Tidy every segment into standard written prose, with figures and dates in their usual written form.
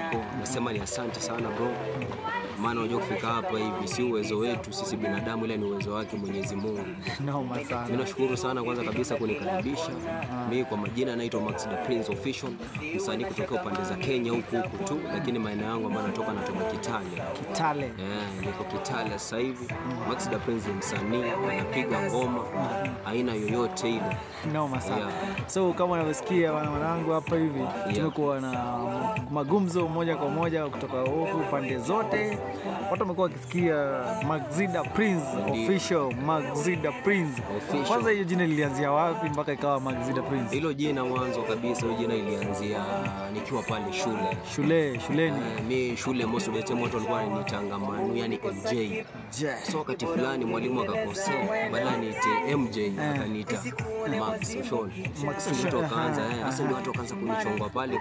yako. Nasema ni asante sana bro. Maana unajua kufika hapa hivi si uwezo wetu sisi binadamu, ila ni uwezo wake Mwenyezi Mungu. Naomba sana. Mimi nashukuru sana kwanza kabisa kunikaribisha. Mimi kwa majina naitwa Max the Prince Official, msanii kutoka upande za Kenya huku tu, lakini maeneo yangu ambayo natoka Kitale. Kitale. Niko Kitale sasa hivi. Max the Prince ni msanii, anapiga ngoma aina yoyote ile. Naomba sana. So kama unavyosikia wanangu hapa hivi, tumekuwa na magumzo moja kwa moja kutoka huku pande zote. Watu wamekuwa wakisikia Max the Prince Official, Max the Prince. Kwanza hiyo jina lilianzia wapi mpaka ikawa Max the Prince? Hilo jina mwanzo kabisa, hiyo jina ilianzia nikiwa pale shuleni. Mimi shule most of the time watu walikuwa wananitanga Manu, yani MJ. So wakati fulani mwalimu akakosea, badala niite MJ akaniita Max Official. Watu wakaanza sasa ndio watu wakaanza kunichonga pale,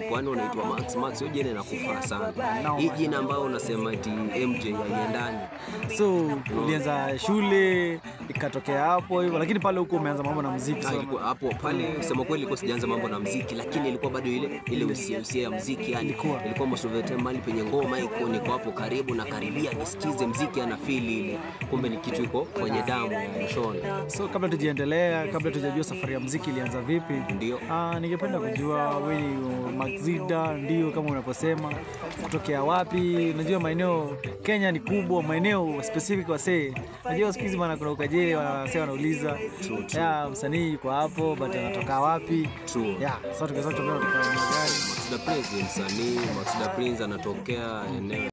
kwani unaitwa Max, hiyo jina inakufaa sana. Hii jina ambayo unasema eti MJ haiendani. So ulianza shule ikatokea hapo hivyo, lakini pale huko umeanza mambo na muziki. Ilikuwa hapo pale, sema kweli ilikuwa sijaanza mambo na muziki, lakini ilikuwa bado ile usia ya muziki, yani ilikuwa most of the time mali penye ngoma iko niko hapo karibu na karibia nisikize muziki ana feel ile, kumbe ni kitu iko kwenye damu ya Shona. So kabla tujiendelea, kabla tujajua safari ya muziki ilianza vipi, ndio ningependa kujua wewe Maxida ndio kama unaposema kutokea wapi? Unajua maeneo Kenya ni kubwa, maeneo specific wasee. Unajua siku hizi bana kuna ukaje wanasema wanauliza msanii kwa hapo but anatoka wapi? So tukisema kutoka gani? Max the Prince ni msanii, Max the Prince anatokea eneo